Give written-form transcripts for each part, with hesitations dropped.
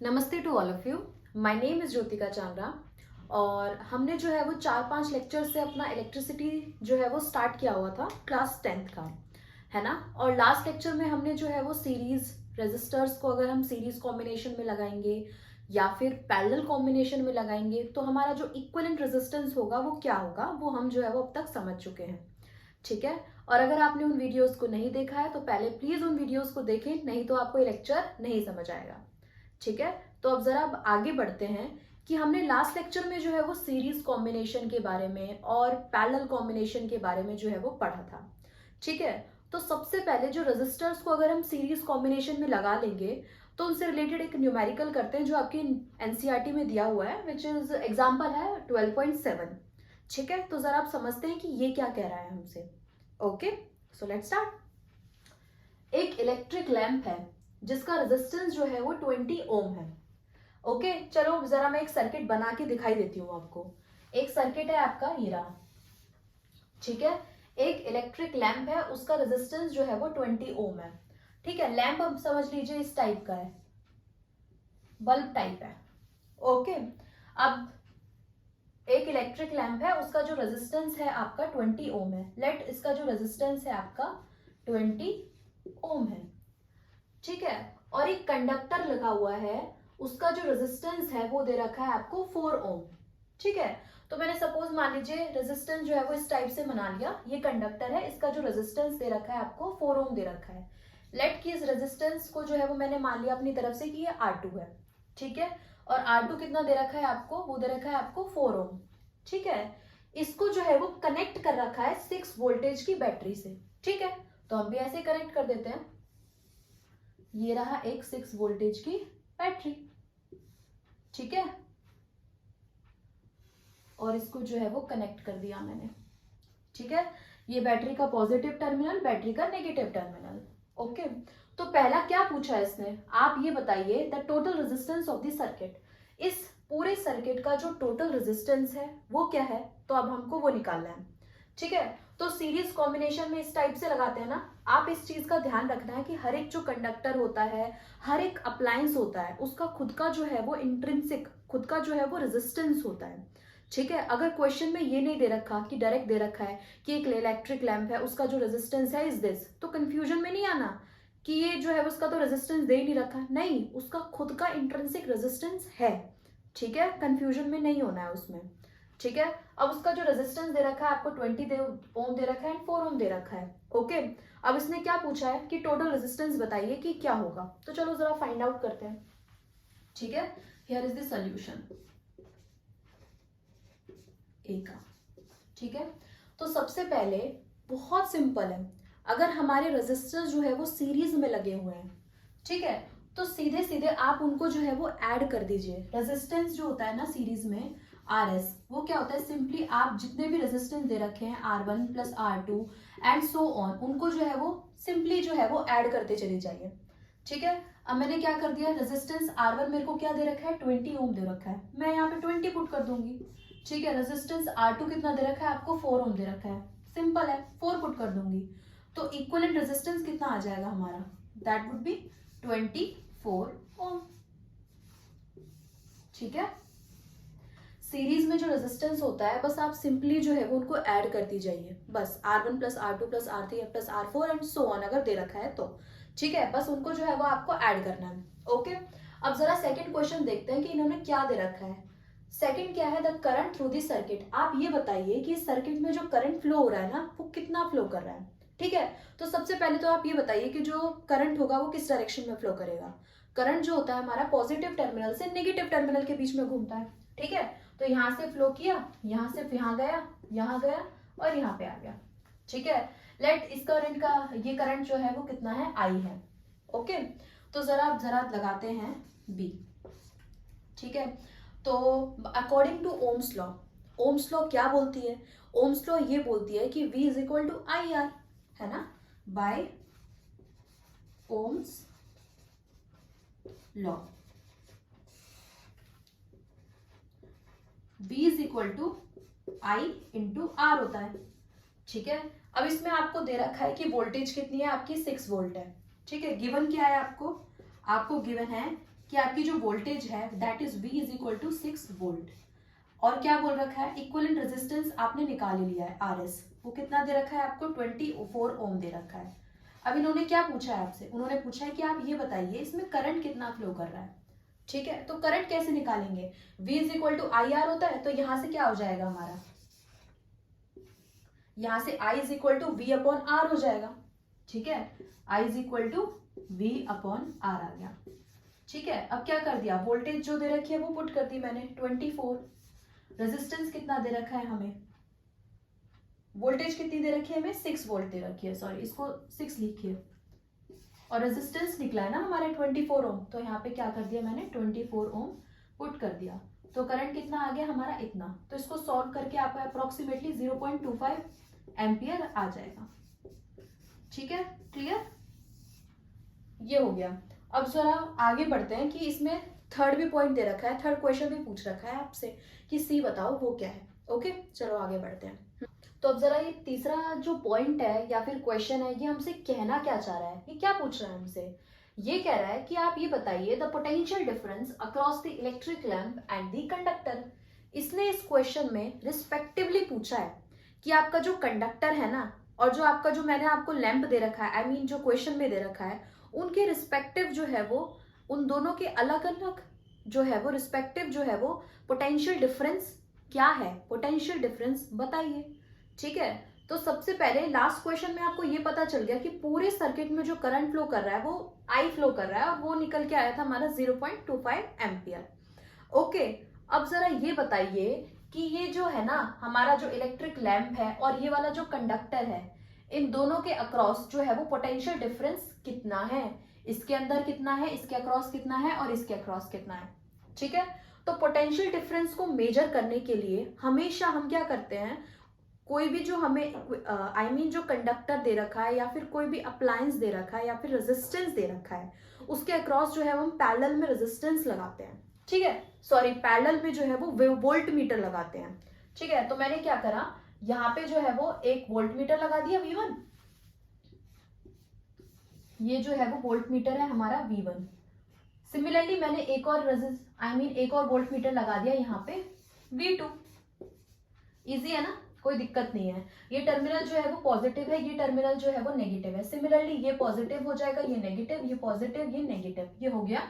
नमस्ते to all of you. My name is Jyotika Chandra. और हमने जो है वो 4-5 लेक्चर से अपना इलेक्ट्रिसिटी जो है वो स्टार्ट किया हुआ था क्लास 10th का, है ना। और लास्ट लेक्चर में हमने जो है वो सीरीज रेजिस्टर्स को अगर हम सीरीज कॉम्बिनेशन में लगाएंगे या फिर पैरेलल कॉम्बिनेशन में लगाएंगे तो हमारा जो इक्विवेलेंट रेजिस्टेंस होगा वो क्या होगा, वो हम जो है वो अब तक समझ चुके हैं। ठीक है। और अगर आपने उन वीडियोस को नहीं देखा है तो पहले प्लीज उन वीडियोस को देखें, नहीं तो आपको ये लेक्चर नहीं समझ आएगा। ठीक है। तो अब जरा अब आगे बढ़ते हैं कि हमने लास्ट लेक्चर में जो है वो सीरीज कॉम्बिनेशन के बारे में और पैरेलल कॉम्बिनेशन के बारे में जो है वो पढ़ा था। ठीक है। तो सबसे पहले जो रेजिस्टर्स को अगर हम सीरीज कॉम्बिनेशन में लगा लेंगे तो उनसे रिलेटेड एक न्यूमेरिकल करते हैं जो आपकी एनसीईआरटी में दिया हुआ है, विच इज एग्जाम्पल है 12.7। ठीक है। तो जरा आप समझते हैं कि ये क्या कह रहा है हमसे। Okay, so let's start. एक इलेक्ट्रिक लैंप है जिसका रेजिस्टेंस जो है वो 20 ओम है। ओके, चलो जरा मैं एक सर्किट बना के दिखाई देती हूँ आपको। एक सर्किट है आपका ये रहा। ठीक है। एक इलेक्ट्रिक लैंप है, उसका रेजिस्टेंस जो है वो 20 ओम है। ठीक है। लैंप अब समझ लीजिए इस टाइप का है, बल्ब टाइप है। ओके। अब एक इलेक्ट्रिक लैंप है, उसका जो रेजिस्टेंस है आपका 20 ओम है। लेट इसका जो रेजिस्टेंस है आपका 20 ओम है। ठीक है। और एक कंडक्टर लगा हुआ है, उसका जो रेजिस्टेंस है वो दे रखा है आपको 4 ओम। ठीक है। तो मैंने सपोज मान लीजिए रेजिस्टेंस जो है वो इस टाइप से बना लिया। ये कंडक्टर है, इसका जो रेजिस्टेंस दे रखा है आपको 4 ओम दे रखा है। लेट की इस रेजिस्टेंस को जो है वो मैंने मान लिया अपनी तरफ से कि ये R2 है। ठीक है। और R2 कितना दे रखा है आपको, वो दे रखा है आपको 4 ओम। ठीक है। इसको जो है वो कनेक्ट कर रखा है 6 वोल्टेज की बैटरी से। ठीक है। तो हम भी ऐसे कनेक्ट कर देते हैं। ये रहा एक 6 वोल्टेज की बैटरी। ठीक है। और इसको जो है वो कनेक्ट कर दिया मैंने। ठीक है। ये बैटरी का पॉजिटिव टर्मिनल, बैटरी का नेगेटिव टर्मिनल। ओके। तो पहला क्या पूछा है इसने, आप ये बताइए the total resistance of the circuit. इस पूरे सर्किट का जो टोटल रेजिस्टेंस है वो क्या है, तो अब हमको वो निकालना है। ठीक है। तो सीरीज कॉम्बिनेशन में इस टाइप से लगाते हैं ना। आप इस चीज का ध्यान रखना है कि हर एक जो कंडक्टर होता है, हर एक अप्लायंस होता है, उसका खुद का जो है वो इंट्रिंसिक, खुद का जो है वो रेजिस्टेंस होता है। ठीक है। अगर क्वेश्चन में ये नहीं दे रखा कि डायरेक्ट दे रखा है कि एक इलेक्ट्रिक लैंप है, उसका जो रेजिस्टेंस है इज दिस, तो कंफ्यूजन में नहीं आना कि ये जो है उसका तो रेजिस्टेंस दे ही नहीं रखा। नहीं, उसका खुद का इंट्रिंसिक रेजिस्टेंस है। ठीक है। कंफ्यूजन में नहीं होना है उसमें। ठीक है। अब उसका जो रेजिस्टेंस दे रखा है आपको 20 ओम दे रखा है एंड 4 ओम दे रखा है। ओके। अब इसने क्या पूछा है कि टोटल रेजिस्टेंस बताइए कि क्या होगा, तो चलो जरा फाइंड आउट करते हैं। ठीक है। हियर इज द सॉल्यूशन ए का। ठीक है। तो सबसे पहले बहुत सिंपल है, अगर हमारे रेजिस्टर्स जो है वो सीरीज में लगे हुए हैं, ठीक है, तो सीधे सीधे आप उनको जो है वो ऐड कर दीजिए। रेजिस्टेंस जो होता है ना सीरीज में, RS, वो क्या होता है, सिंपली आप जितने भी रेजिस्टेंस दे रखे हैं R1 plus R2 and so on, उनको जो है वो सिंपली जो है वो ऐड करते चले जाइए। ठीक है। अब मैंने क्या कर दिया, रेजिस्टेंस R1 मेरे को क्या दे रखा है, 20 ओम दे रखा है, मैं यहाँ पे 20 पुट कर दूंगी। ठीक है। रेजिस्टेंस R2 कितना दे रखा है आपको, 4 ओम दे रखा है, सिंपल है, 4 पुट कर दूंगी। तो इक्विवेलेंट रेजिस्टेंस कितना आ जाएगा हमारा, दैट वुड बी 24 ओम। ठीक है। सीरीज में जो रेजिस्टेंस होता है, बस आप सिंपली जो है वो उनको ऐड करती जाइए, बस R1 plus R2 plus R3 plus R4 and so on, अगर दे रखा है तो। ठीक है। बस उनको जो है वो आपको ऐड करना है। ओके। अब जरा सेकंड क्वेश्चन देखते हैं कि इन्होंने क्या दे रखा है। सेकंड क्या है, the current through the circuit. आप ये बताइए कि इस सर्किट में जो करंट फ्लो हो रहा है ना, वो कितना फ्लो कर रहा है। ठीक है। तो सबसे पहले तो आप ये बताइए कि जो करंट होगा वो किस डायरेक्शन में फ्लो करेगा। करंट जो होता है हमारा पॉजिटिव टर्मिनल से नेगेटिव टर्मिनल के बीच में घूमता है। ठीक है। तो यहां से फ्लो किया, यहां से यहां गया और यहाँ पे आ गया। ठीक है। लेट इस करंट का, ये करंट जो है वो कितना है, I है। ओके। तो जरा लगाते हैं B। ठीक है। तो according to Ohm's law, Ohm's law क्या बोलती है, ओम्स लॉ ये बोलती है कि V is equal to IR, है ना, by Ohm's law. V is equal to I into R होता है। ठीक है। अब इसमें आपको दे रखा है कि वोल्टेज कितनी है आपकी, 6 वोल्ट है। ठीक है। गिवन क्या है आपको, आपको गिवन है कि आपकी जो वोल्टेज है that is V is equal to 6 volt, और क्या बोल रखा है, इक्विवेलेंट रेजिस्टेंस आपने निकाल ही लिया है RS, वो कितना दे रखा है आपको 24 ओम दे रखा है। अब इन्होंने क्या पूछा है आपसे, उन्होंने पूछा है कि आप ये बताइए इसमें करंट कितना फ्लो कर रहा है। ठीक है, तो करंट कैसे निकालेंगे, V is equal to IR होता है, तो यहां से क्या हो जाएगा हमारा, यहां से I is equal to V upon R हो जाएगा। ठीक है, I is equal to V upon R आ गया। ठीक है, अब क्या कर दिया, वोल्टेज जो दे रखी है वो पुट कर दी मैंने 24, रेजिस्टेंस कितना दे रखा है हमें, वोल्टेज कितनी दे रखी है हमें 6 वोल्ट दे रखी है, सॉरी इसको 6 लिखिए, और रेजिस्टेंस निकला है ना हमारे 24 ओम, तो यहाँ पे क्या कर दिया मैंने 24 ओम पुट कर दिया, तो करंट कितना आ गया हमारा इतना। तो इसको सॉल्व करके आपको अप्रोक्सीमेटली 0.25 एम्पियर आ जाएगा। ठीक है, क्लियर, ये हो गया। अब जरा आगे बढ़ते हैं कि इसमें थर्ड भी पॉइंट दे रखा है, थर्ड क्वेश्चन भी पूछ रखा है आपसे कि सी बताओ वो क्या है। ओके, चलो आगे बढ़ते हैं। तो अब जरा ये तीसरा जो पॉइंट है या फिर क्वेश्चन है, ये हमसे कहना क्या चाह रहा है, ये क्या पूछ रहा है हमसे, ये कह रहा है कि आप ये बताइए the potential difference across the electric lamp and the conductor. इसने इस क्वेश्चन में रिस्पेक्टिवली पूछा है कि आपका जो कंडक्टर है ना, और जो आपका जो मैंने आपको लैंप दे रखा है, आई मीन जो क्वेश्चन में दे रखा है, उनके रिस्पेक्टिव जो है वो, उन दोनों के अलग अलग जो है वो रिस्पेक्टिव जो है वो पोटेंशियल डिफरेंस क्या है, पोटेंशियल डिफरेंस बताइए। ठीक है, तो सबसे पहले लास्ट क्वेश्चन में आपको ये पता चल गया कि पूरे सर्किट में जो करंट फ्लो कर रहा है वो I फ्लो कर रहा है, और वो निकल के आया था हमारा 0.25 एम्पियर। ओके, अब जरा ये बताइए कि ये जो है ना हमारा जो इलेक्ट्रिक लैंप है और ये वाला जो कंडक्टर है, इन दोनों के अक्रॉस जो है वो पोटेंशियल डिफरेंस कितना है, इसके अंदर कितना है, इसके अक्रॉस कितना है, और इसके अक्रॉस कितना है। ठीक है, तो पोटेंशियल डिफरेंस को मेजर करने के लिए हमेशा हम क्या करते हैं, कोई भी जो हमें आई मीन जो कंडक्टर दे रखा है या फिर कोई भी अप्लायंस दे रखा है या फिर रेजिस्टेंस दे रखा है, उसके अक्रॉस जो है हम पैरेलल में रेजिस्टेंस लगाते हैं। ठीक है, सॉरी पैरेलल में जो है वो वोल्ट मीटर लगाते हैं। ठीक है, तो मैंने क्या करा, यहाँ पे जो है वो एक वोल्ट मीटर लगा दिया V1, ये जो है वो वोल्ट मीटर है हमारा V1। सिमिलरली मैंने एक और एक और वोल्ट मीटर लगा दिया यहाँ पे V2। इजी है ना, कोई दिक्कत नहीं है। ये टर्मिनल जो है वो पॉजिटिव है, ये टर्मिनल जो है वो नेगेटिव है। सिमिलरली ये पॉजिटिव हो जाएगा, ये नेगेटिव, ये पॉजिटिव, ये नेगेटिव, ये हो गया।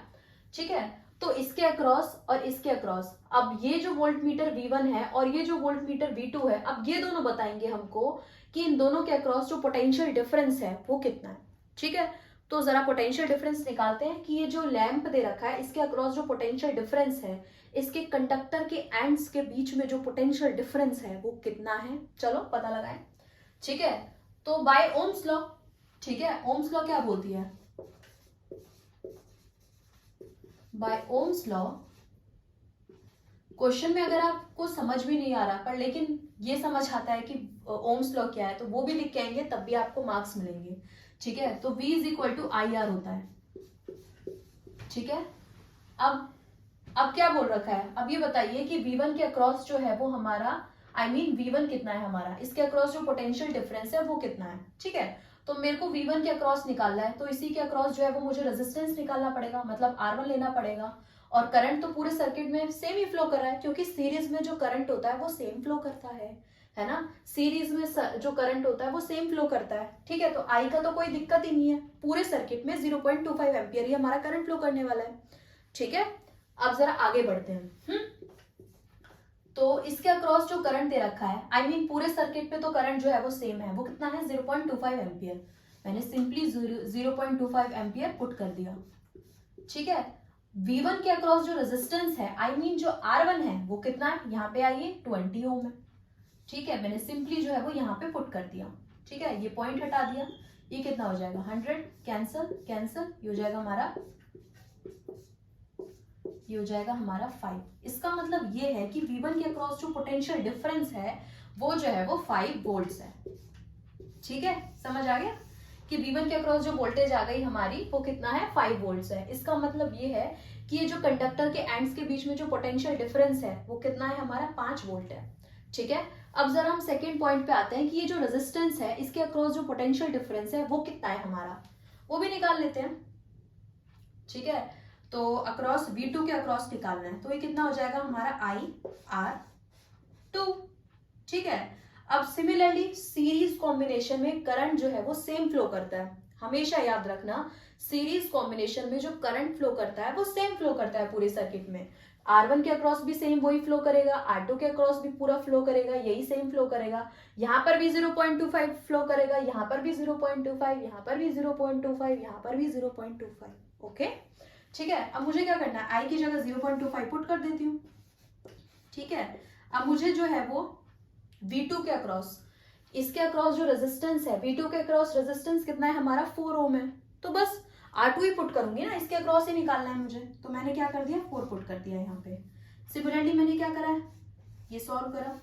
ठीक है, तो इसके अक्रॉस और इसके अक्रॉस, अब ये जो वोल्ट मीटर V1 है और ये जो वोल्ट मीटर V2 है, अब ये दोनों बताएंगे हमको कि इन दोनों के अक्रॉस जो पोटेंशियल डिफरेंस है वो कितना है। ठीक है, तो जरा पोटेंशियल डिफरेंस निकालते हैं कि ये जो लैंप दे रखा है इसके अक्रॉस जो पोटेंशियल डिफरेंस है, इसके कंडक्टर के एंड्स के बीच में जो पोटेंशियल डिफरेंस है वो कितना है, चलो पता लगाएं। ठीक है, तो बाय ओम्स लॉ, ठीक है, ओम्स लॉ क्या बोलती है, बाय ओम्स लॉ, क्वेश्चन में अगर आपको समझ भी नहीं आ रहा पर लेकिन ये समझ आता है कि ओम्स लॉ क्या है, तो वो भी लिख के आएंगे तब भी आपको मार्क्स मिलेंगे। ठीक है, तो V is equal to IR होता है। ठीक है, अब क्या बोल रखा है, अब ये बताइए कि V1 के अक्रॉस जो है वो हमारा V1 कितना है हमारा, इसके अक्रॉस जो पोटेंशियल डिफरेंस है वो कितना है। ठीक है, तो मेरे को V1 के अक्रॉस निकालना है, तो इसी के अक्रॉस जो है वो मुझे रेजिस्टेंस निकालना पड़ेगा, मतलब R1 लेना पड़ेगा। और करंट तो पूरे सर्किट में सेम ही फ्लो कर रहा है, क्योंकि सीरीज में जो करंट होता है वो सेम फ्लो करता है ना, सीरीज में जो करंट होता है वो सेम फ्लो करता है। ठीक है, तो I का तो कोई दिक्कत ही नहीं है, पूरे सर्किट में 0.25 एम्पियर ही हमारा करंट फ्लो करने वाला है। ठीक है, अब जरा आगे बढ़ते हैं। तो इसके अक्रॉस जो करंट दे रखा है, पूरे सर्किट पे तो करंट जो है वो सेम है, वो कितना है 0.25 एम्पियर। मैंने सिंपली 0.25 एम्पियर पुट कर दिया। ठीक है, V1 के अक्रॉस जो रेजिस्टेंस है, जो R1 है वो कितना है, यहाँ पे आइए 20 ओम है। ठीक है, मैंने सिंपली जो है वो यहाँ पे पुट कर दिया। ठीक है, ये पॉइंट हटा दिया, ये कितना हो जाएगा 100, कैंसल कैंसल, ये हो जाएगा हमारा, ये हो जाएगा हमारा 5। इसका मतलब ये है कि V1 के अक्रॉस जो पोटेंशियल डिफरेंस है वो जो है वो 5 वोल्ट्स है। ठीक है, समझ आ गया कि V1 के अक्रॉस जो वोल्टेज आ गई हमारी वो कितना है 5 वोल्ट्स है। इसका मतलब ये है कि ये जो कंडक्टर के एंड्स के बीच में जो पोटेंशियल डिफरेंस है वो कितना है हमारा 5 वोल्ट है। ठीक है, अब जरा हम सेकेंड पॉइंट पे आते हैं कि ये जो रेजिस्टेंस है इसके अक्रॉस जो पोटेंशियल डिफरेंस है वो कितना है हमारा, वो भी निकाल लेते हैं। ठीक है, तो अक्रॉस V2 के अक्रॉस निकालना है, तो ये कितना हो जाएगा हमारा IR2। ठीक है, अब सिमिलरली सीरीज कॉम्बिनेशन में करंट जो है वो सेम फ्लो करता है। हमेशा याद रखना, सीरीज कॉम्बिनेशन में जो करंट फ्लो करता है वो सेम फ्लो करता है पूरे सर्किट में। R1 के अक्रॉस भी सेम वही फ्लो करेगा, R2 के अक्रॉस भी पूरा फ्लो करेगा, यही सेम फ्लो करेगा। यहाँ पर भी 0.25 फ्लो करेगा, यहाँ पर भी 0.25, यहाँ पर भी 0.25, यहाँ पर भी 0.25। ओके, ठीक है। अब मुझे क्या करना है, I की जगह 0.25 पुट कर देती हूँ। ठीक है, अब मुझे जो है वो V2 के अक्रॉस, इसके अक्रॉस जो रेजिस्टेंस है, V2 के अक्रॉस रेजिस्टेंस कितना है हमारा 4 ओम है, तो बस R2 ही पुट करूंगी ना, इसके अक्रॉस ही निकालना है मुझे, तो मैंने क्या कर दिया 4 पुट कर दिया यहाँ पे। सिमिलरली मैंने क्या करा है, ये सॉल्व करा,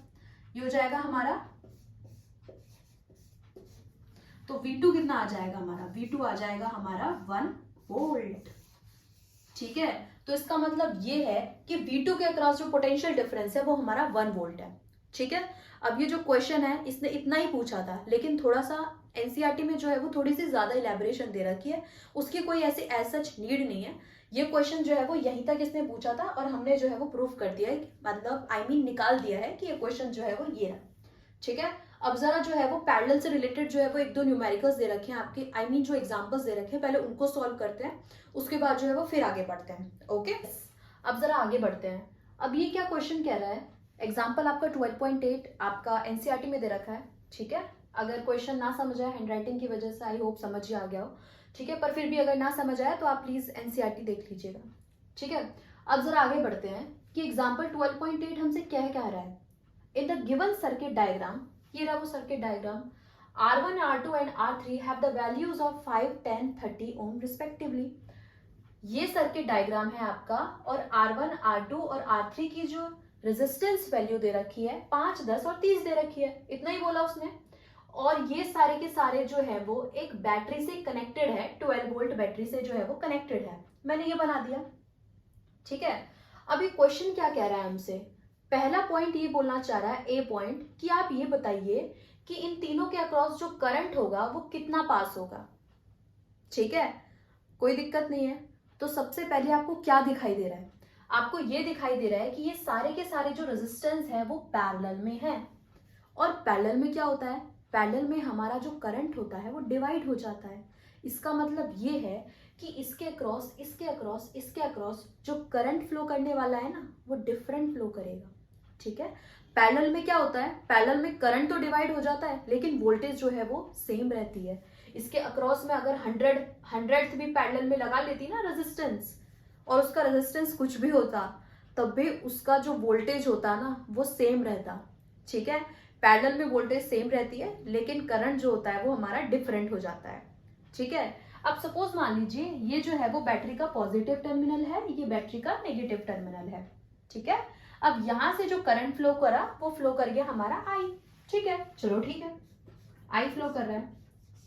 ये हो जाएगा हमारा, तो V2 कितना आ जाएगा हमारा, V2 आ जाएगा हमारा 1 वोल्ट। ठीक है, तो इसका मतलब ये है कि V2 के अक्रॉस जो पोटेंशियल डिफरेंस है वो हमारा 1 वोल्ट है। ठीक है, अब ये जो क्वेश्चन है इसने इतना ही पूछा था, लेकिन थोड़ा सा एनसीईआरटी में जो है वो थोड़ी सी ज्यादा इलेबोरेशन दे रखी है, उसकी कोई ऐसी एज सच नीड नहीं है। ये क्वेश्चन जो है वो यहीं तक इसने पूछा था और हमने जो है वो प्रूफ कर दिया है, मतलब निकाल दिया है कि ये क्वेश्चन जो है वो ये है। ठीक है, अब जरा जो है वो पैरेलल से रिलेटेड जो है वो 1-2 न्यूमेरिकल्स दे रखे हैं आपके, जो एग्जांपल्स दे रखे हैं, पहले उनको सॉल्व करते हैं, उसके बाद जो है वो फिर आगे बढ़ते हैं। ओके, अब जरा आगे बढ़ते हैं। अब ये क्या क्वेश्चन कह रहा है, एग्जाम्पल आपका 12.8 आपका एनसीईआरटी में दे रखा है। ठीक है, अगर क्वेश्चन ना समझ आए हैंडराइटिंग की वजह से, आई होप समझ ही आ गया हो। ठीक है, पर फिर भी अगर ना समझ आए तो आप प्लीज एनसीईआरटी देख लीजिएगा। ठीक है, अब जरा आगे बढ़ते हैं कि एग्जाम्पल 12.8 हमसे क्या कह रहा है, in the given circuit diagram, ये रहा वो circuit diagram, R1, R2 and R3 have the values of 5, 10, 30 ohm respectively. ये सर्किट डायग्राम है आपका, और R1, R2 और R3 की जो रेजिस्टेंस वैल्यू दे रखी है 5, 10 और 30 दे रखी है, इतना ही बोला उसने। और ये सारे के सारे जो है वो एक बैटरी से कनेक्टेड है, 12 वोल्ट बैटरी से जो है वो कनेक्टेड है, मैंने ये बना दिया। ठीक है, अभी क्वेश्चन क्या कह रहा है हमसे, पहला पॉइंट ये बोलना चाह रहा है, ए पॉइंट, कि आप ये बताइए कि इन तीनों के अक्रॉस जो करंट होगा वो कितना पास होगा। ठीक है, कोई दिक्कत नहीं है। तो सबसे पहले आपको क्या दिखाई दे रहा है, आपको ये दिखाई दे रहा है कि ये सारे के सारे जो रेजिस्टेंस है वो पैरेलल में है, और पैरेलल में क्या होता है, पैरेलल में हमारा जो करंट होता है वो डिवाइड हो जाता है। इसका मतलब ये है कि इसके अक्रॉस, इसके अक्रॉस, इसके अक्रॉस जो करंट फ्लो करने वाला है ना वो डिफरेंट फ्लो करेगा। ठीक है, पैरेलल में क्या होता है, पैरेलल में करंट तो डिवाइड हो जाता है लेकिन वोल्टेज जो है वो सेम रहती है। इसके अक्रॉस में अगर 100th भी पैरेलल में लगा लेती ना रेजिस्टेंस, और उसका रेजिस्टेंस कुछ भी होता, तब भी उसका जो वोल्टेज होता ना वो सेम रहता। ठीक है, पैरेलल में वोल्टेज सेम रहती है लेकिन करंट जो होता है वो हमारा डिफरेंट हो जाता है। ठीक है, अब सपोज मान लीजिए ये जो है वो बैटरी का पॉजिटिव टर्मिनल है, ये बैटरी का नेगेटिव टर्मिनल है। ठीक है, अब यहां से जो करंट फ्लो करा वो फ्लो कर गया हमारा आई। ठीक है, चलो ठीक है, आई फ्लो कर रहा है।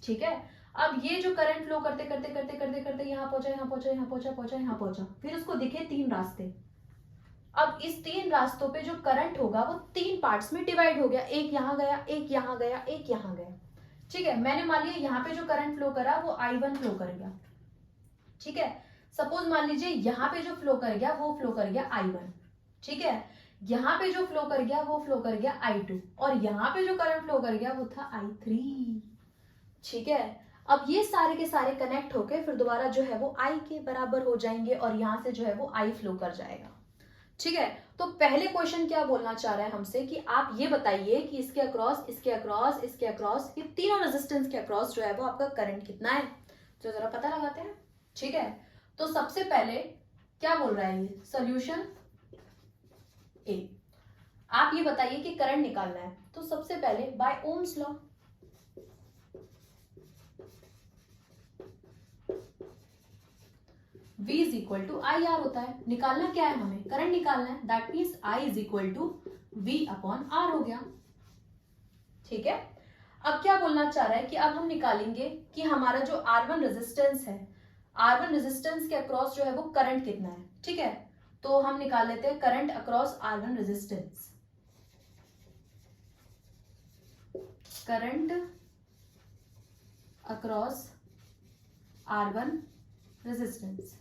ठीक है, अब ये जो करंट फ्लो करते करते करते करते करते यहाँ पहुंचा, यहाँ पहुंचा, यहाँ पहुंचा, पहुंचा, यहाँ पहुंचा, फिर उसको दिखे 3 रास्ते। अब इस 3 रास्तों पे जो करंट होगा वो 3 पार्ट्स में डिवाइड हो गया, एक यहाँ गया, एक यहाँ गया, एक यहाँ गया। ठीक है, मैंने मान लिया यहाँ पे जो करंट फ्लो करा वो I1 फ्लो कर गया। ठीक है, सपोज मान लीजिए यहाँ पे जो फ्लो कर गया वो फ्लो कर गया I1। ठीक है, यहाँ पे जो फ्लो कर गया वो फ्लो कर गया I2, और यहाँ पे जो करंट फ्लो कर गया वो था I3। ठीक है, अब ये सारे के सारे कनेक्ट होके फिर दोबारा जो है वो I के बराबर हो जाएंगे, और यहां से जो है वो I फ्लो कर जाएगा। ठीक है, तो पहले क्वेश्चन क्या बोलना चाह रहा है हमसे कि आप ये बताइए कि इसके अक्रॉस, इसके अक्रॉस, इसके अक्रॉस, ये तीनों रेजिस्टेंस के अक्रॉस जो है वो आपका करंट कितना है, तो जरा पता लगाते हैं। ठीक है, तो सबसे पहले क्या बोल रहा है ये, सोल्यूशन ए, आप ये बताइए कि करंट निकालना है, तो सबसे पहले by Ohm's law, V is equal to I R होता है। निकालना क्या है, हमें करंट निकालना है, that means I is equal to V upon R हो गया। ठीक है, अब क्या बोलना चाह रहा है कि अब हम निकालेंगे कि हमारा जो R1 रेजिस्टेंस है, R1 रेजिस्टेंस के अक्रॉस जो है वो करंट कितना है। ठीक है, तो हम निकाल लेते हैं current across R1 resistance, current across R1 resistance.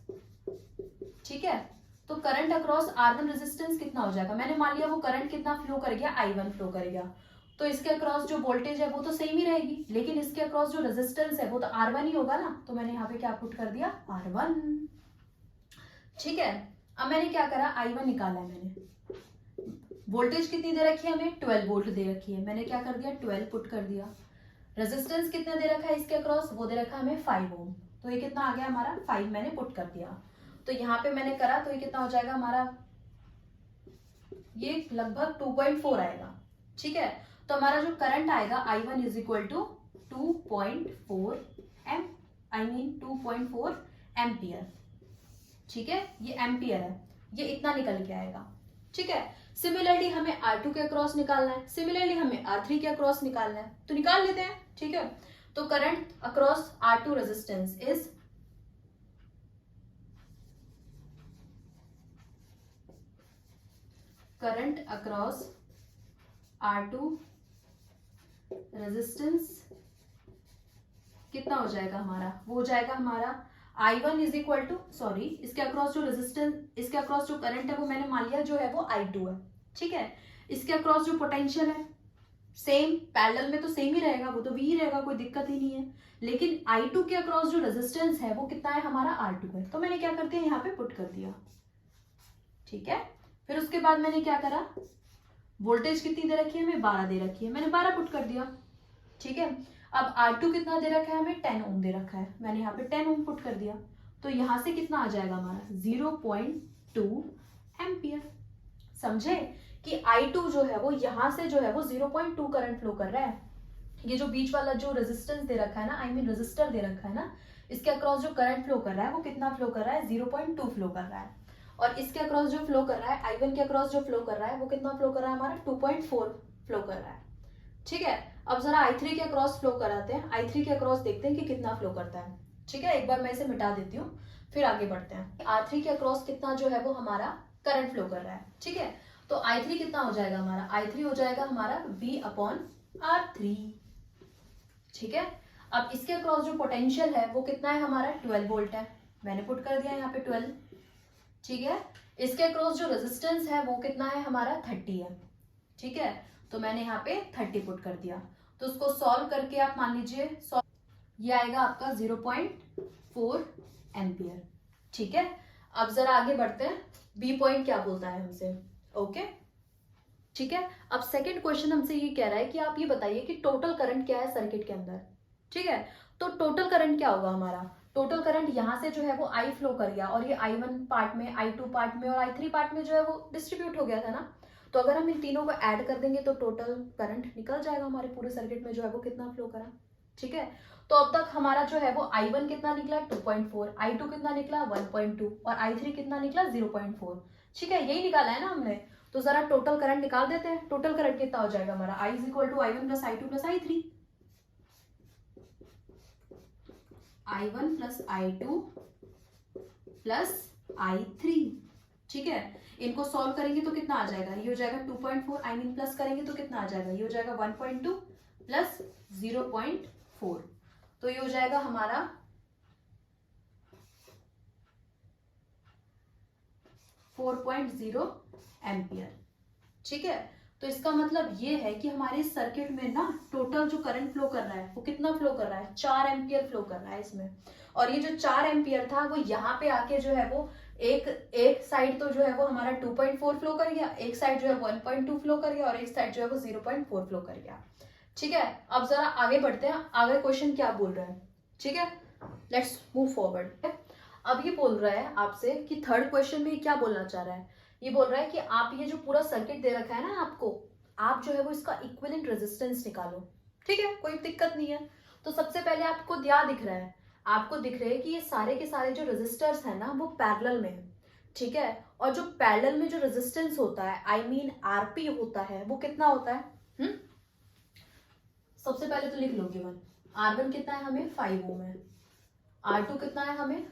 ठीक है। तो करंट अक्रॉस R1 रेजिस्टेंस कितना हो जाएगा, मैंने मान लिया वो करंट कितना फ्लो कर गया, I1 फ्लो कर गया, तो इसके अक्रॉस जो वोल्टेज है वो तो सेम ही रहेगी, लेकिन इसके अक्रॉस जो रेजिस्टेंस है वो तो R1 ही होगा ना, तो मैंने यहाँ पे क्या पुट कर दिया, R1। ठीक है। अब मैंने क्या करा, I1 निकाला है मैंने, वोल्टेज कितनी दे रखी है हमें, 12 वोल्ट दे रखी है, मैंने क्या कर दिया, 12 पुट कर दिया। रेजिस्टेंस कितना दे रखा है इसके अक्रॉस, वो दे रखा है हमें 5 ओम, तो ये कितना आ गया हमारा 5 मैंने पुट कर दिया। तो यहाँ पे मैंने करा तो ये कितना हो जाएगा हमारा, ये लगभग 2.4 आएगा। ठीक है। तो हमारा जो करंट आएगा I1 is equal to 2.4 am, I mean 2.4 ampere. ठीक है, ये एम्पियर है, ये इतना निकल के आएगा। ठीक है। सिमिलरली हमें R2 के अक्रॉस निकालना है, सिमिलरली हमें R3 के अक्रॉस निकालना है, तो निकाल लेते हैं। ठीक है। तो current across R2 resistance is, current across R2 resistance कितना हो जाएगा हमारा, वो हो जाएगा हमारा I1 is equal to, sorry, इसके अक्रॉस जो रेजिस्टेंस, इसके अक्रॉस जो करंट है वो मैंने मान लिया जो है वो I2 है। ठीक है। इसके अक्रॉस जो पोटेंशियल है सेम, पैरेलल में तो सेम ही रहेगा, वो तो V ही रहेगा, कोई दिक्कत ही नहीं है, लेकिन I2 के अक्रॉस जो रेजिस्टेंस है वो कितना है हमारा, R2 है, तो मैंने क्या कर दिया, यहाँ पे पुट कर दिया। ठीक है। फिर उसके बाद मैंने क्या करा, वोल्टेज कितनी दे रखी है हमें, 12 दे रखी है, मैंने 12 पुट कर दिया। ठीक है। अब R2 कितना दे रखा है हमें, 10 ओम दे रखा है, मैंने यहाँ पे 10 ओम पुट कर दिया, तो यहां से कितना आ जाएगा हमारा 0.2 एम्पियर। समझे कि I2 जो है वो यहां से जो है वो 0.2 करंट फ्लो कर रहा है, ये जो बीच वाला जो रेजिस्टेंस दे रखा है ना, आई मीन रेजिस्टर दे रखा है ना, इसके अक्रॉस जो करंट फ्लो कर रहा है वो कितना फ्लो कर रहा है, 0.2 फ्लो कर रहा है, और इसके अक्रॉस जो फ्लो कर रहा है, I1 के अक्रॉस जो फ्लो कर रहा है वो कितना फ्लो कर रहा है हमारा, 2.4 फ्लो कर रहा है। ठीक है। अब जरा I3 के अक्रॉस फ्लो कराते हैं, I3 के अक्रॉस देखते हैं कि कितना फ्लो करता है। ठीक है, एक बार मैं इसे मिटा देती हूँ, फिर आगे बढ़ते हैं। R3 के अक्रॉस कितना जो है वो हमारा करंट फ्लो कर रहा है। ठीक है। तो I3 कितना हो जाएगा हमारा, I3 हो जाएगा हमारा V/R3। ठीक है। अब इसके अक्रॉस जो पोटेंशियल है वो कितना है हमारा, 12 वोल्ट है, मैंने पुट कर दिया यहाँ पे 12। ठीक है। इसके अक्रॉस जो रेजिस्टेंस है वो कितना है हमारा, 30 है। ठीक है। तो मैंने यहाँ पे 30 पुट कर दिया, तो उसको सॉल्व करके आप मान लीजिए, ये आएगा आपका 0.4 एम्पियर। ठीक है। अब जरा आगे बढ़ते हैं, बी पॉइंट क्या बोलता है हमसे। ओके। ठीक है। अब सेकंड क्वेश्चन हमसे ये कह रहा है कि आप ये बताइए कि टोटल करंट क्या है सर्किट के अंदर। ठीक है। तो टोटल करंट क्या होगा हमारा, टोटल करंट यहाँ से जो है वो I फ्लो कर गया, और ये I1 पार्ट में, I2 पार्ट में और I3 पार्ट में जो है वो डिस्ट्रीब्यूट हो गया था ना, तो अगर हम इन तीनों को ऐड कर देंगे तो टोटल करंट निकल जाएगा हमारे पूरे सर्किट में जो है वो कितना फ्लो करा। ठीक है। तो अब तक हमारा जो है वो I1 कितना निकला, 2.4, I2 कितना निकला, 1.2, और I3 कितना निकला, 0.4। ठीक है, यही निकाला है ना हमने, तो जरा टोटल करंट निकाल देते हैं। टोटल करंट कितना हो जाएगा हमारा, I is equal to I1 plus I2 plus I3, I1 plus I2 plus I3। ठीक है। इनको सॉल्व करेंगे तो कितना आ जाएगा, ये हो जाएगा 2.4, आई मीन प्लस करेंगे तो कितना आ जाएगा, ये हो जाएगा 1.2 प्लस 0.4, तो ये हो जाएगा हमारा 4.0 एम्पियर। ठीक है। तो इसका मतलब ये है कि हमारे सर्किट में ना टोटल जो करंट फ्लो कर रहा है वो कितना फ्लो कर रहा है, 4 एम्पियर फ्लो कर रहा है इसमें, और ये जो 4 एम्पियर था वो यहाँ पे आके जो है वो एक साइड तो जो है वो हमारा 2.4 फ्लो कर गया, एक साइड जो है 1.2 फ्लो कर गया, और एक साइड जो है वो 0.4 फ्लो कर गया। ठीक है। अब जरा आगे बढ़ते हैं, आगे क्वेश्चन क्या बोल रहा है। ठीक है, लेट्स मूव फॉरवर्ड। अब ये बोल रहा है आपसे कि थर्ड क्वेश्चन में क्या बोलना चाह रहा है, ये बोल रहा है कि आप ये जो पूरा सर्किट दे रखा है ना आपको, आप जो है वो इसका इक्विवेलेंट रेजिस्टेंस निकालो। ठीक है, कोई दिक्कत नहीं है। तो सबसे पहले आपको क्या दिख रहा है, आपको दिख रहे हैं कि ये सारे के सारे जो रेजिस्टर्स है ना वो पैरेलल में है। ठीक है। और जो पैरेलल में जो रेजिस्टेंस होता है, आई मीन आरपी होता है, वो कितना होता है, सबसे पहले तो लिख लो गिवन, R1 कितना है हमें, 5 ओम है, R2 कितना है हमें,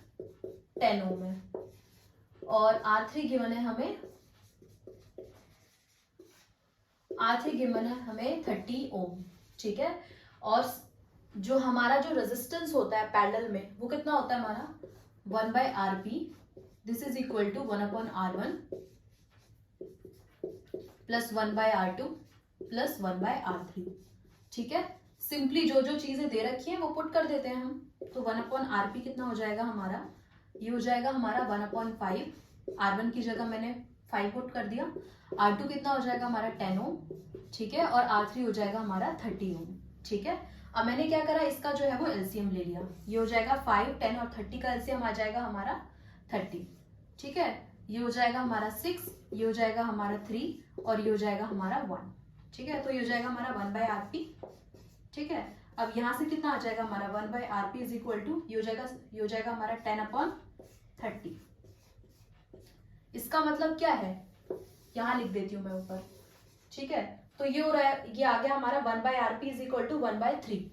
10 ओम है, और R3 गिवन है हमें, R3 गिवन है हमें 30 ओम। ठीक है। और जो हमारा जो रेजिस्टेंस होता है पैरेलल में वो कितना होता है हमारा, 1/RP this is equal to 1/R1 plus 1/R2 plus 1/R3। ठीक है, सिंपली जो जो चीजें दे रखी हैं वो पुट कर देते हैं हम। तो 1/RP कितना हो जाएगा हमारा, ये हो जाएगा हमारा 1/5। R1 की जगह मैंने 5 पुट कर दिया। R2 कितना हो जाएगा हमारा 10 ओम। ठीक है, और R3 हो जाएगा हमारा 30 ओम। ठीक है, अब मैंने क्या करा, इसका जो है वो एलसीएम ले लिया। ये हो जाएगा 5, 10 और 30 का एलसीएम आ जाएगा हमारा 30। ठीक है, ये हो जाएगा हमारा 6, ये हो जाएगा हमारा 3 और ये हो जाएगा हमारा 1। ठीक है, तो ये हो जाएगा हमारा 1/RP। ठीक है, अब यहां से कितना आ जाएगा हमारा 1/RP इज इक्वल टू, ये हो जाएगा हमारा 10/30। इसका मतलब क्या है, यहां लिख देती हूं मैं ऊपर। ठीक है, तो ये हो रहा है, ये आ गया हमारा 1/RP इज इक्वल टू 1/3।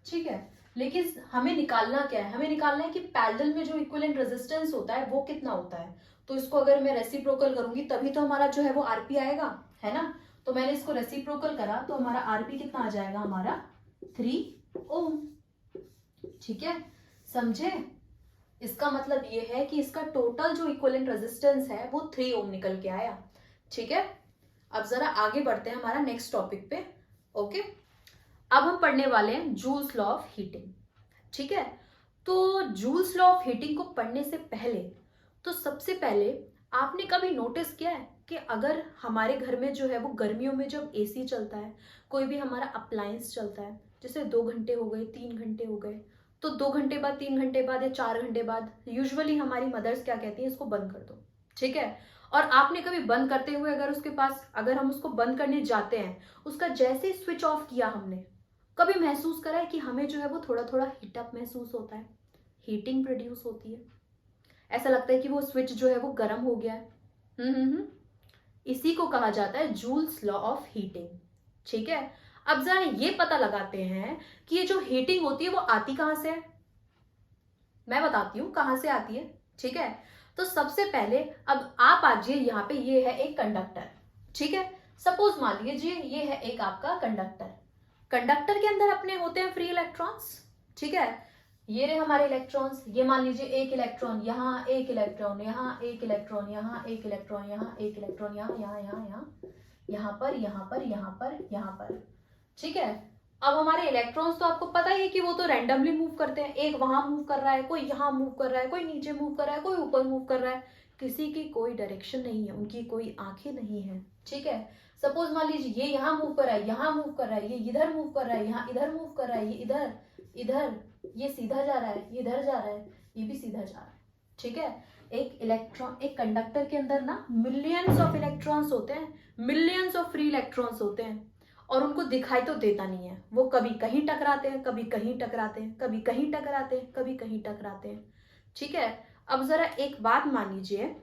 ठीक है, लेकिन हमें निकालना क्या है, हमें निकालना है कि पैरेलल में जो इक्विवेलेंट रेजिस्टेंस होता है वो कितना होता है। तो इसको अगर मैं रेसिप्रोकल करूंगी तभी तो हमारा जो है वो आरपी आएगा, है ना। तो मैंने इसको रेसिप्रोकल करा तो हमारा आरपी कितना आ जाएगा हमारा 3 ओम। ठीक है, समझे। इसका मतलब ये है कि इसका टोटल जो इक्विवेलेंट रेजिस्टेंस है वो 3 ओम निकल के आया। ठीक है, अब जरा आगे बढ़ते हैं हमारा नेक्स्ट टॉपिक पे। ओके, अब हम पढ़ने वाले हैं जूल्स लॉ ऑफ हीटिंग। ठीक है, तो जूल्स लॉ ऑफ हीटिंग को पढ़ने से पहले तो सबसे पहले आपने कभी नोटिस किया है कि अगर हमारे घर में जो है वो गर्मियों में जब एसी चलता है, कोई भी हमारा अप्लायंस चलता है, जैसे 2 घंटे हो गए, 3 घंटे हो गए, तो 2 घंटे बाद, 3 घंटे बाद या 4 घंटे बाद यूजुअली हमारी मदर्स क्या कहती हैं, इसको बंद कर दो। ठीक है, और आपने कभी बंद करते हुए अगर हम उसको बंद करने जाते हैं, उसका जैसे ही स्विच ऑफ किया हमने, कभी महसूस करा है कि हमें जो है वो थोड़ा थोड़ा हीटअप महसूस होता है, हीटिंग प्रोड्यूस होती है, ऐसा लगता है कि वो स्विच जो है वो गर्म हो गया है। इसी को कहा जाता है जूल्स लॉ ऑफ हीटिंग। ठीक है, अब जरा ये पता लगाते हैं कि ये जो हीटिंग होती है वो आती कहां से है। मैं बताती हूं कहां से आती है। ठीक है, तो सबसे पहले अब आप आजिए यहाँ पे, ये है एक कंडक्टर। ठीक है, सपोज मान लीजिए ये है एक आपका कंडक्टर। कंडक्टर के अंदर अपने होते हैं फ्री इलेक्ट्रॉन्स। ठीक है, ये रहे हमारे इलेक्ट्रॉन्स। ये मान लीजिए एक इलेक्ट्रॉन यहाँ, एक इलेक्ट्रॉन यहाँ, एक इलेक्ट्रॉन यहाँ, एक इलेक्ट्रॉन यहाँ, एक इलेक्ट्रॉन यहाँ, यहाँ यहाँ यहाँ, यहाँ पर, यहाँ पर, यहाँ पर, यहाँ पर। ठीक है, अब हमारे इलेक्ट्रॉन्स तो आपको पता ही है कि वो तो रैंडमली मूव करते हैं। एक वहां मूव कर रहा है, कोई यहाँ मूव कर रहा है, कोई नीचे मूव कर रहा है, कोई ऊपर मूव कर रहा है। किसी की कोई डायरेक्शन नहीं है, उनकी कोई आंखें नहीं है। ठीक है, सपोज मान लीजिए ये यहाँ मूव कर रहा है, यहाँ मूव कर रहा है, ये इधर मूव कर रहा है, यहाँ इधर मूव कर रहा है, ये इधर इधर, ये सीधा जा रहा है, ये इधर जा रहा है, ये भी सीधा जा रहा है। ठीक है, एक कंडक्टर के अंदर ना मिलियंस ऑफ इलेक्ट्रॉन्स होते हैं, मिलियंस ऑफ फ्री इलेक्ट्रॉन्स होते हैं, और उनको दिखाई तो देता नहीं है। वो कभी कहीं टकराते हैं, कभी कहीं टकराते हैं, कभी कहीं टकराते हैं, कभी कहीं टकराते हैं। ठीक है, अब जरा एक बात मान लीजिए,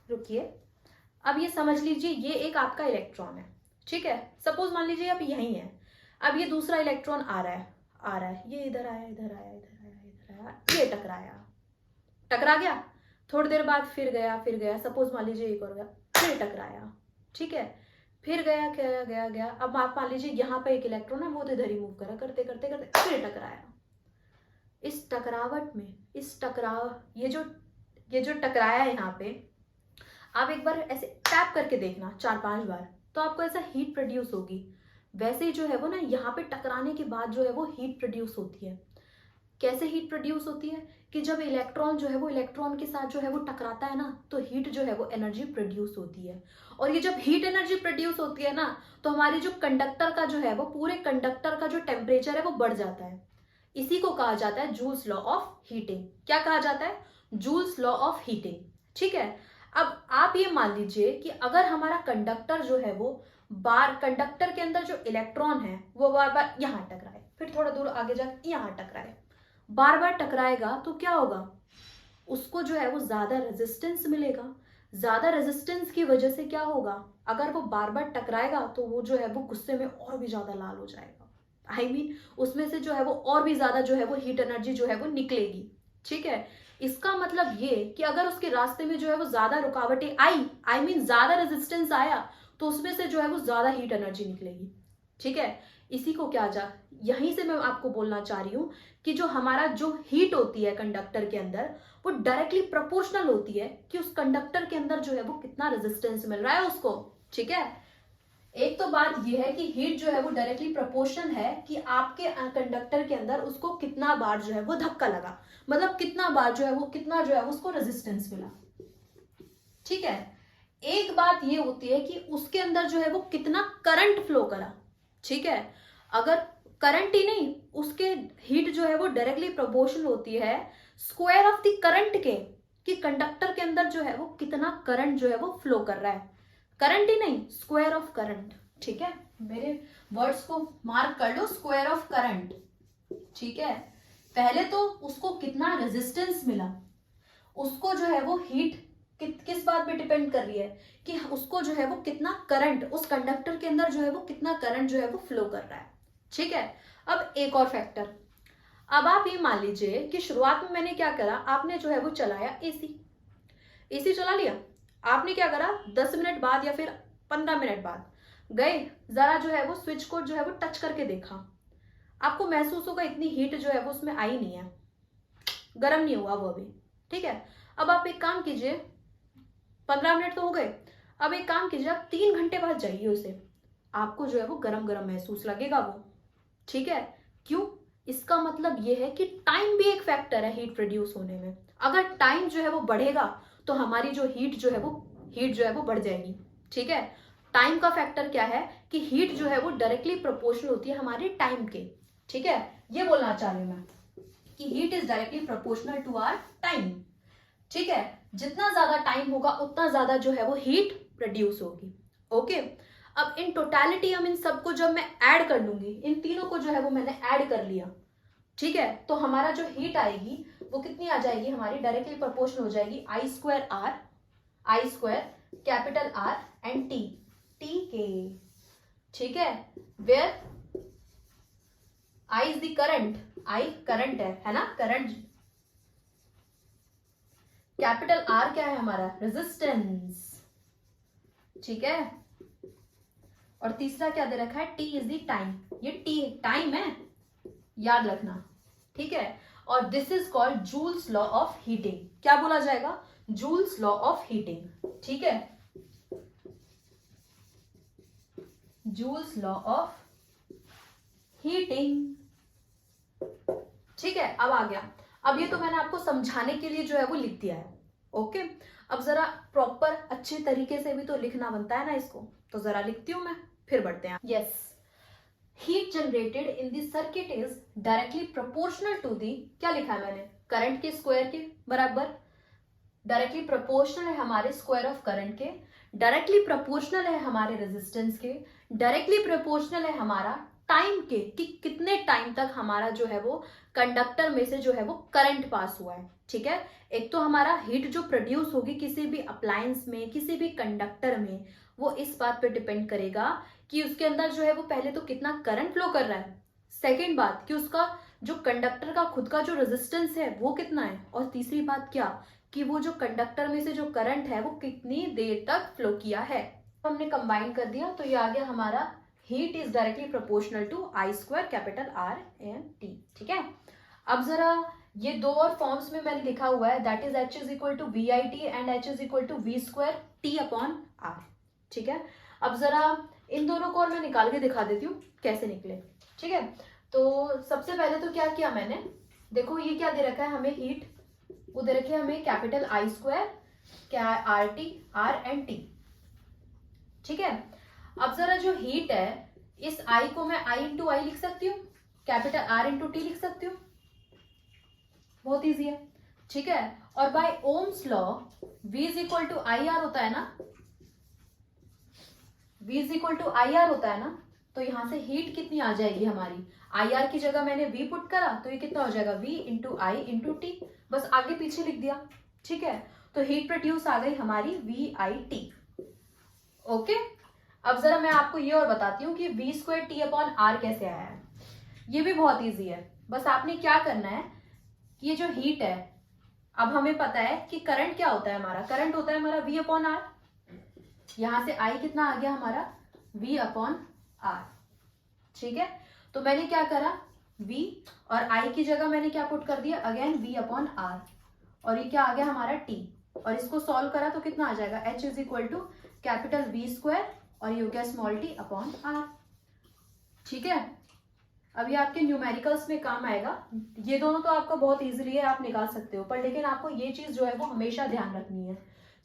रुकिए, अब ये समझ लीजिए ये एक आपका इलेक्ट्रॉन है। ठीक है, सपोज मान लीजिए अब यही है। अब ये दूसरा इलेक्ट्रॉन आ रहा है, ये इधर आया, इधर आया, इधर आया, इधर आया, ये टकरा गया। थोड़ी देर बाद फिर गया, सपोज मान लीजिए एक और गया, फिर टकराया। ठीक है, फिर गया। अब आप मान लीजिए यहाँ पे एक इलेक्ट्रॉन है, वो तो इधर ही मूव करा, करते करते करते फिर टकराया। इस टकरावट में, ये जो टकराया है यहाँ पे, आप एक बार ऐसे टैप करके देखना 4-5 बार, तो आपको ऐसा हीट प्रोड्यूस होगी। वैसे ही जो है वो ना यहाँ पे टकराने के बाद जो है वो हीट प्रोड्यूस होती है। कैसे हीट प्रोड्यूस होती है कि जब इलेक्ट्रॉन जो है वो इलेक्ट्रॉन के साथ जो है वो टकराता है ना, तो हीट जो है वो एनर्जी प्रोड्यूस होती है। और ये जब हीट एनर्जी प्रोड्यूस होती है ना, तो हमारी जो कंडक्टर का जो है वो, पूरे कंडक्टर का जो टेम्परेचर है वो बढ़ जाता है। इसी को कहा जाता है जूल्स लॉ ऑफ हीटिंग। क्या कहा जाता है? Joules law of heating. ठीक है, अब आप ये मान लीजिए कि अगर हमारा कंडक्टर जो है वो कंडक्टर के अंदर जो इलेक्ट्रॉन है वो बार बार यहाँ टकराए, फिर थोड़ा दूर आगे जाकर यहाँ टकराए, बार बार टकराएगा, तो क्या होगा? उसको जो है वो ज्यादा रेजिस्टेंस मिलेगा। ज्यादा रेजिस्टेंस की वजह से क्या होगा? अगर वो बार बार टकराएगा तो वो जो है वो गुस्से में और भी ज्यादा लाल हो जाएगा। उसमें से जो है वो और भी ज्यादा जो है वो हीट एनर्जी जो है वो निकलेगी। ठीक है, इसका मतलब ये कि अगर उसके रास्ते में जो है वो ज्यादा रुकावटें आई, ज्यादा रेजिस्टेंस आया, तो उसमें से जो है वो ज्यादा हीट एनर्जी निकलेगी। ठीक है, इसी को यहीं से मैं आपको बोलना चाह रही हूँ कि जो हमारा जो हीट होती है कंडक्टर के अंदर वो डायरेक्टली प्रोपोर्शनल होती है कि उस कंडक्टर के अंदर जो है वो कितना रेजिस्टेंस मिल रहा है उसको। ठीक है, एक तो बात ये है कि हीट जो है वो डायरेक्टली प्रोपोर्शनल है कि आपके कंडक्टर के अंदर उसको कितना बार जो है वो धक्का लगा, मतलब कितना बार जो है वो कितना जो है वो उसको रेजिस्टेंस मिला। ठीक है, एक बात ये होती है कि उसके अंदर जो है वो कितना करंट फ्लो करा। ठीक है, अगर करंट ही नहीं, उसके हीट जो है वो डायरेक्टली प्रोपोर्शनल होती है स्क्वायर ऑफ द करंट के, कि कंडक्टर के अंदर जो है वो कितना करंट जो है वो फ्लो कर रहा है, करंट ही नहीं स्क्वायर ऑफ करंट। ठीक है, मेरे वर्ड्स को मार्क कर लो, स्क्वायर ऑफ करंट। ठीक है, पहले तो उसको कितना रेजिस्टेंस मिला, उसको जो है वो हीट किस बात पे डिपेंड कर रही है कि उसको जो है वो कितना करंट, उस कंडक्टर के अंदर जो है वो कितना करंट जो है वो फ्लो कर रहा है। ठीक है, अब एक और फैक्टर, अब आप ये मान लीजिए कि शुरुआत में मैंने क्या करा, आपने जो है वो चलाया एसी चला लिया, आपने क्या करा 10 मिनट बाद या फिर 15 मिनट बाद गए, जरा जो है वो स्विच को जो है वो टच करके देखा, आपको महसूस होगा इतनी हीट जो है वो उसमें आई नहीं है, गर्म नहीं हुआ वो अभी। ठीक है, अब आप एक काम कीजिए, 15 मिनट तो हो गए, अब एक काम कीजिए आप 3 घंटे बाद जाइए उसे, आपको जो है वो गरम गरम महसूस लगेगा वो। ठीक है, क्यों? इसका मतलब ये है कि टाइम भी एक फैक्टर है हीट प्रोड्यूस होने में। अगर टाइम जो है वो बढ़ेगा तो हमारी जो हीट जो है वो बढ़ जाएगी। ठीक है, टाइम का फैक्टर क्या है कि हीट जो है वो डायरेक्टली प्रोपोर्शनल होती है हमारे टाइम के। ठीक है, ये बोलना चाह रही हूं मैं कि heat is directly proportional to our time. ठीक है, जितना ज्यादा टाइम होगा उतना ज्यादा जो है वो हीट प्रोड्यूस होगी। ओके, अब इन टोटलिटी हम इन सबको जब मैं ऐड कर लूंगी, इन तीनों को जो है वो मैंने ऐड कर लिया, ठीक है, तो हमारा जो हीट आएगी वो कितनी आ जाएगी, हमारी डायरेक्टली प्रोपोर्शनल हो जाएगी I square capital R and T के। ठीक है, where I is the current, I current है ना, करंट, कैपिटल आर क्या है हमारा, रेजिस्टेंस। ठीक है, और तीसरा क्या दे रखा है, टी इज द टाइम, ये टी टाइम है, याद रखना। ठीक है, और this is called joules law of heating. क्या बोला जाएगा, जूल्स लॉ ऑफ हीटिंग। ठीक है, जूल्स लॉ ऑफ हीटिंग। ठीक है, अब आ गया, अब ये तो मैंने आपको समझाने के लिए जो है वो लिख दिया है। ओके, अब जरा प्रॉपर अच्छे तरीके से भी तो लिखना बनता है ना इसको, तो जरा लिखती हूं मैं, फिर बढ़ते हैं। Yes, heat generated in the circuit is directly proportional to the, क्या लिखा है मैंने, करंट के स्क्वायर के बराबर, डायरेक्टली प्रोपोर्शनल है हमारे स्क्वायर ऑफ करंट के, डायरेक्टली प्रोपोर्शनल है हमारे रेजिस्टेंस के, डायरेक्टली प्रोपोर्शनल है हमारा टाइम के, कि कितने टाइम तक हमारा जो है वो कंडक्टर में से जो है वो करंट पास हुआ है। ठीक है, एक तो हमारा हीट जो प्रोड्यूस होगी किसी भी अप्लायंस में, किसी भी कंडक्टर में, वो इस बात पे डिपेंड करेगा कि उसके अंदर जो है वो पहले तो कितना करंट फ्लो कर रहा है, सेकेंड बात कि उसका जो कंडक्टर का खुद का जो रेजिस्टेंस है वो कितना है, और तीसरी बात क्या कि वो जो कंडक्टर में से जो करंट है वो कितनी देर तक फ्लो किया है। हमने कंबाइन कर दिया तो ये आ गया हमारा heat is directly proportional to I square capital R and T. ठीक है, अब जरा ये दो और फॉर्म्स में मैंने लिखा हुआ है, that is H is equal to V I T and H is equal to V square T upon R. ठीक है, अब जरा इन दोनों को और मैं निकाल के दिखा देती हूँ कैसे निकले। ठीक है, तो सबसे पहले तो क्या किया मैंने, देखो ये क्या दे रखा है हमें, हीट, वो दे रखे हमें कैपिटल आई स्क्वायर क्या R T, R and T. ठीक है, अब जरा जो हीट है इस आई को मैं आई इंटू आई लिख सकती हूँ, कैपिटल आर इंटू टी लिख सकती हूँ, बहुत इजी है। ठीक है, और by Ohm's law V is equal to I R होता है ना, V is equal to I R होता है ना, तो यहां से हीट कितनी आ जाएगी हमारी, आई आर की जगह मैंने V पुट करा तो ये कितना हो जाएगा, V इंटू आई इंटू टी, बस आगे पीछे लिख दिया। ठीक है, तो हीट प्रोड्यूस आ गई हमारी वी आई टी। ओके, अब जरा मैं आपको ये और बताती हूँ कि V square T upon R कैसे आया है, ये भी बहुत इजी है। बस आपने क्या करना है, ये जो हीट है, अब हमें पता है कि करंट क्या होता है हमारा, करंट होता है हमारा वी अपॉन आर, यहां से आई कितना आ गया हमारा, वी अपॉन आर। ठीक है, तो मैंने क्या करा, V, और I की जगह मैंने क्या पुट कर दिया, अगेन V अपॉन R, और ये क्या आ गया हमारा T, और इसको सॉल्व करा तो कितना आ जाएगा, H is equal to capital V square और ये हो गया स्मॉल t अपॉन R। ठीक है, अब ये आपके न्यूमेरिकल्स में काम आएगा। ये दोनों तो आपका बहुत इजीली है, आप निकाल सकते हो, पर लेकिन आपको ये चीज जो है वो हमेशा ध्यान रखनी है।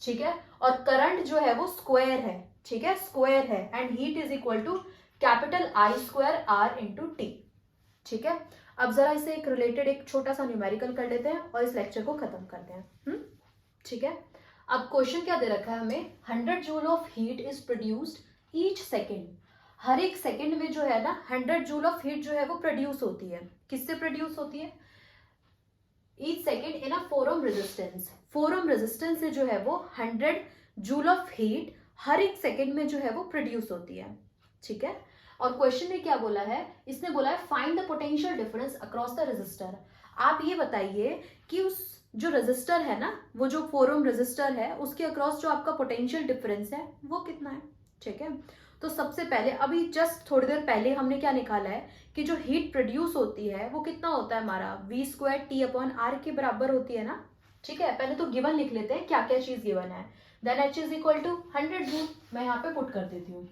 ठीक है, और करंट जो है वो स्क्वायर है, ठीक है, स्क्वायर है, and heat is equal to capital I square R into T. ठीक है, अब जरा इसे एक रिलेटेड एक छोटा सा न्यूमेरिकल कर लेते हैं और इस लेक्चर को खत्म करते हैं। ठीक है, अब क्वेश्चन क्या दे रखा है हमें, 100 joule of heat is produced each second. हर एक सेकेंड में जो है ना 100 जूल ऑफ हीट जो है वो प्रोड्यूस होती है। किससे प्रोड्यूस होती है, each second in a 4 ohm resistance. 4 ohm resistance से जो है वो 100 जूल ऑफ हीट हर एक सेकेंड में जो है वो प्रोड्यूस होती है। ठीक है, और क्वेश्चन ने क्या बोला है, इसने बोला है find the potential difference across the resistor. आप ये बताइए कि उस जो रेजिस्टर है ना, वो जो 4 ओम रेजिस्टर है उसके अक्रॉस जो आपका पोटेंशियल डिफरेंस है वो कितना है। ठीक है, तो सबसे पहले अभी जस्ट थोड़ी देर पहले हमने क्या निकाला है कि जो हीट प्रोड्यूस होती है वो कितना होता है हमारा, V square T upon R के बराबर होती है ना। ठीक है, पहले तो गिवन लिख लेते हैं क्या क्या चीज गिवन है, then H is equal to 100 joule, मैं यहाँ पे पुट कर देती हूँ।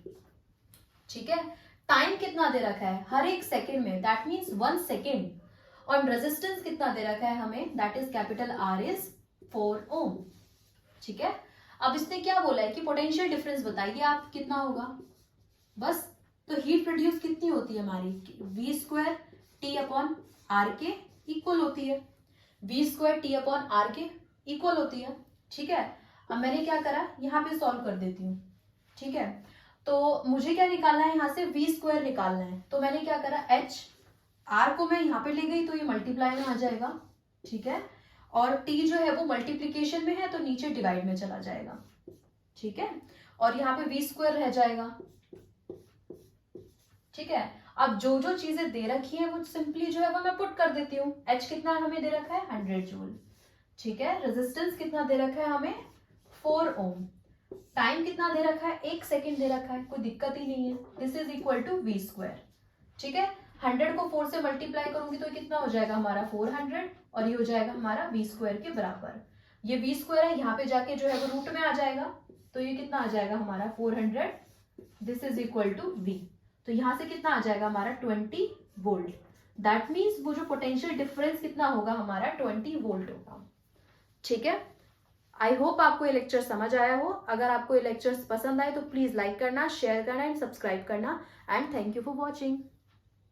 ठीक है, टाइम कितना दे रखा है, हर एक सेकेंड में, दैट मीन्स 1 सेकेंड, और रेजिस्टेंस कितना दे रखा है हमें, that is capital R is 4 ओम। ठीक है, अब इसने क्या बोला है कि पोटेंशियल डिफरेंस बताइए आप कितना होगा, बस। तो हीट प्रोड्यूस कितनी होती है हमारी, V square T upon R के इक्वल होती है, V square T upon R के इक्वल होती है। ठीक है, अब मैंने क्या करा, यहाँ पे सॉल्व कर देती हूँ। ठीक है, तो मुझे क्या निकालना है, यहाँ से V स्क्वायर निकालना है, तो मैंने क्या करा, H R को मैं यहाँ पे ले गई तो ये मल्टीप्लाई में आ जाएगा। ठीक है, और T जो है वो मल्टीप्लीकेशन में है तो नीचे डिवाइड में चला जाएगा। ठीक है, और यहाँ पे V स्क्वायर रह जाएगा। ठीक है, अब जो जो चीजें दे रखी है वो सिंपली जो है वो मैं पुट कर देती हूँ। H कितना हमें दे रखा है, 100 जूल। ठीक है, रेजिस्टेंस कितना दे रखा है हमें, 4 ओम। टाइम कितना दे रखा है, 1 सेकेंड दे रखा है, कोई दिक्कत ही नहीं है। This is equal to V square. ठीक है, 100 को 4 से मल्टीप्लाई करूंगी तो कितना हो जाएगा हमारा 400, और ये हो जाएगा हमारा V स्क्वायर के बराबर। ये V स्क्वायर है, यहाँ पे जाके जो है वो रूट में आ जाएगा, तो ये कितना आ जाएगा हमारा 400, this is equal to V। तो यहाँ से कितना आ जाएगा हमारा 20 वोल्ट। दैट मीन्स वो जो पोटेंशियल डिफरेंस कितना होगा हमारा 20 वोल्ट होगा। ठीक है, आई होप आपको ये लेक्चर समझ आया हो। अगर आपको ये लेक्चर्स पसंद आए तो प्लीज लाइक करना, शेयर करना एंड सब्सक्राइब करना, and thank you for watching.